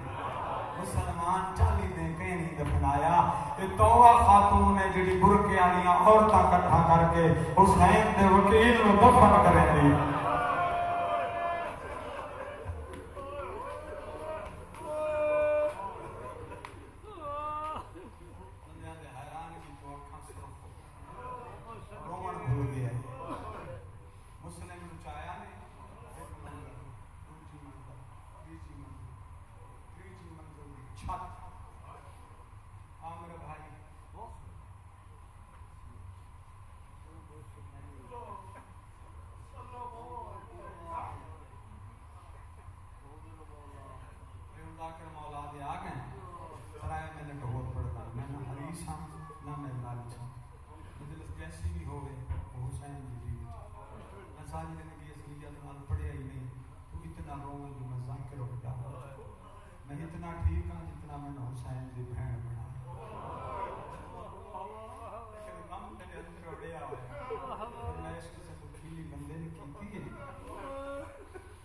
مسلمان چالی نے کہیں نہیں دفنایا یہ توبہ خاتون نے جڑی برکے والیاں عورتاں کٹھا کر کے حسین دے وکیل نو دفن کریں دی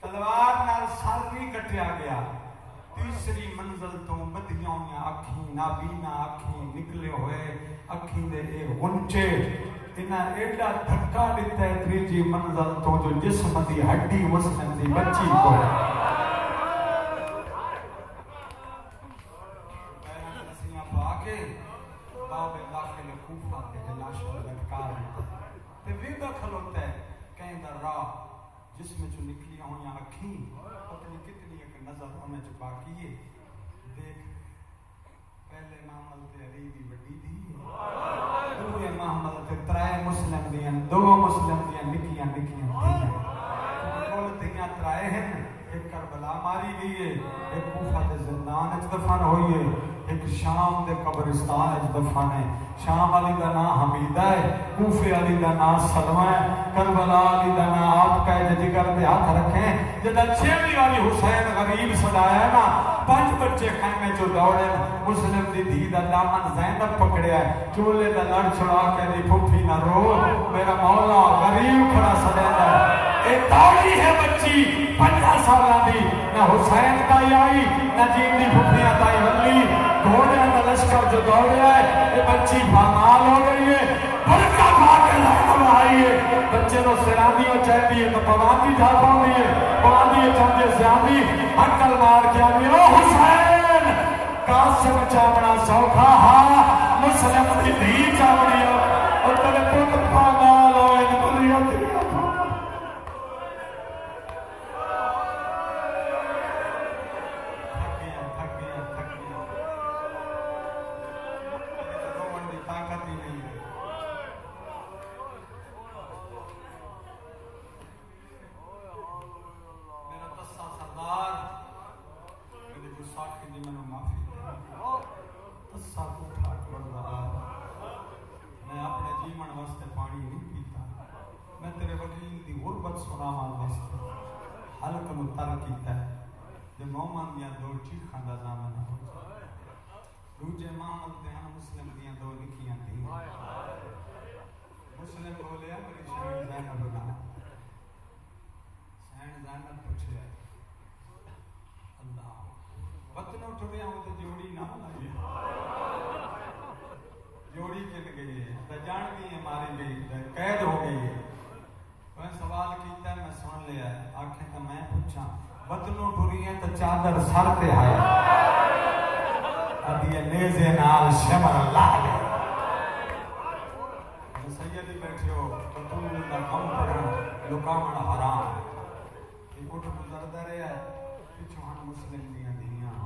تلوار نال سر نہیں کٹیا گیا تیسری منزل تو بدیاں اکھیں نابینا اکھیں نکلے ہوئے اکھیں دے اے غنچے انہاں ایڈا دھکا دیتا ہے تیسری منزل تو جو جسم دی ہڈی مسلم دی بچی کو نسیاں پا کے باب داخل کوفہ کے لاشوں لٹکا دیتا ہے تے ویدا کھلوتا ہے کہیں در راہ جس میں جو نکلی ہوئی اکھیں اپنی کتنی ایک نظر ہمیں جو باقی ہے دیکھ پہلے محمد تے علی دی وڈی تھی دوے محمد تے 3 مسلم دیاں 2 مسلم دیاں نکیاں دیاں کول دیاں 3 ہیں ایک کربلا ماری گئی ہے ایک کوفہ دے زندان وچ دفن ہوئی ہے ایک شام دے قبرستان وچ دفن ہے شام علی دا نام حمیدہ ہے کوفے علی دا نام سلمہ ہے کربلا علی دا نام آپ کا جگر پہ ہاتھ رکھیں جدہ 6ویں والی حسین غریب سدایا ہے نا 5 بچے خیمے جو دوڑے مسلم دی دھی دا دامن زینب پکڑیا ہے چولے دا لڑ چھڑا کے دی پھوپھی نہ رو میرا مولا غریب کھڑا سدایا ہے اے دوڑی ہے بچی 50 سالہ دی نہ حسین تائی آئی نہ جین دی پھوپھیاں تائی ولی گھوڑے نہ لشکر جو دوڑیا ہے اے بچی پامال ہو گئی ہے بڑکا کھا کے لائنہ آئی ہے بچے نو سرانی ہو چاہتی ہے تو پواندی جھا پاؤں ہے پواندی ہے چاہتے زیادی ہکل مار کے آگے او حسین قاسم چامنا سوکھا ہاں مسلم دی دھی چامنی اور تیرے پوت پامال ہوئے دنیا دی چادر سر پہ آیا اب یہ نیزے نال شمر لال سیدی بیٹھے ہو بطول دا کم پڑھن لکامن حرام یہ اٹھ گزردہ رہا ہے پچھو ہن مسلم دیاں دیاں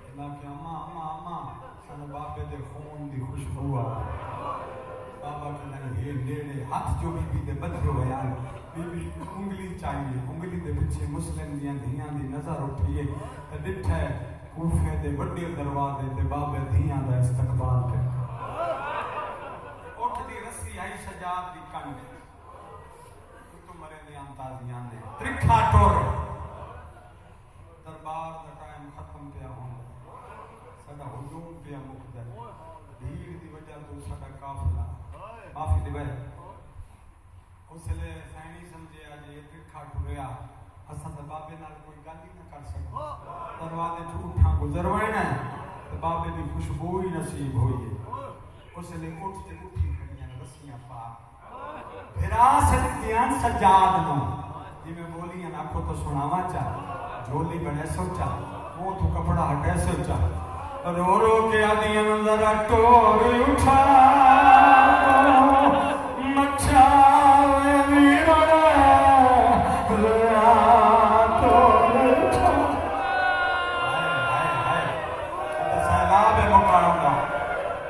اللہ کہ اماں اماں اماں سن بابے دے خون دی خوشبو آ بابا کے لئے نیڑے ہاتھ جو بی دے بدھے ہوئے آن بی انگلی چاہیے انگلی دے پچھے مسلم دیاں دیاں دی نظر اٹھئے ڈٹھے کوفے دے بڑے دروازے دے بابے دیاں دا استقبال کر اٹھ دی رسی آئی سجاد دی کنڈ تو مرے دیاں تازیاں دے ترکھا ٹور دربار دا ٹائم ختم پیا ہوندا ساڈا ہجوم پیا مکدا بھیڑ دی وجہ تو ساڈا قافلہ معافی دے بھائی اس لیے سائنی سمجھے اج یہ ترکھا ٹریا اساں تے بابے نال کوئی گل ہی نہ کر سکدا دروازے جھوٹاں گزر وڑنا تے بابے دی خوشبو ہی نصیب ہوئی ہے اس لیے اٹھ تے اٹھی کھڑیاں رسیاں پا پھرا سکتیاں سجاد نو جی میں بولیاں آکھو تو سناواں چا جھولی بنے سوچا منہ تو کپڑا ہٹے سوچا رو رو کے آدیاں ذرا ٹور اٹھا مچھا ویرا ٹور اٹھا سیلاب مکاروں گا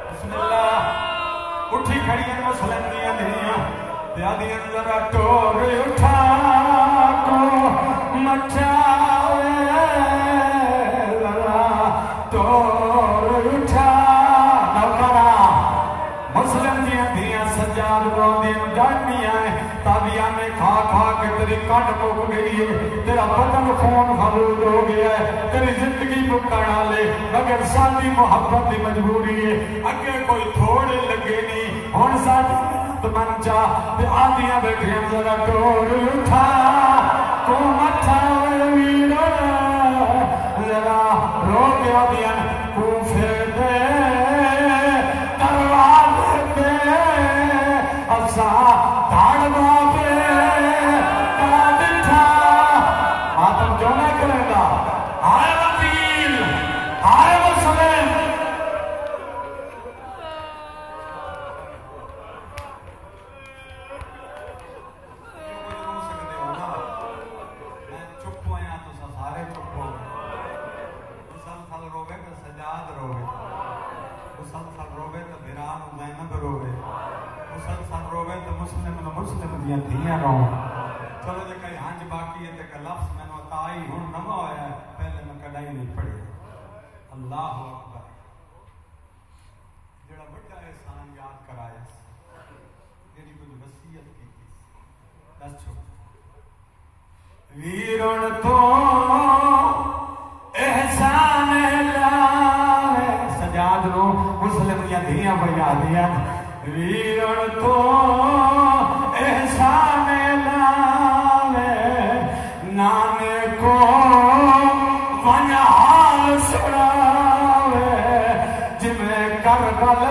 بسم اللہ اٹھی کھڑی ہیں مسلم دیاں دھیاں دیاں ذرا ٹور اٹھا کو مچھا کٹ مک گئی ہے تیرا بدن خون خالود ہو گیا ہے تیری زندگی مکن والے مگر ساری محبت کی مجبوری ہے اگے کوئی تھوڑے لگے نہیں ہن ساری من چاہ آدیاں بیٹھیاں ذرا ٹور اٹھا تو مٹھا ویرا ذرا رو کے آدیاں کوفے دے دروازے پہ اسا دھڑوا چلو جی کئی ہنج باقی ہے تو لفظ میں نے تائی ہوں نما ہوا ہے پہلے میں کدائی نہیں پڑھی اللہ اکبر جڑا بڑا احسان یاد کرایا جڑی کچھ وصیت کی دس چھوڑ ویرن تو احسان لاوے سجاد نو مسلم یا دھیاں بجا دیا ویرن تو احسان لاوے نانے کو من حال سناوے جمیں کربل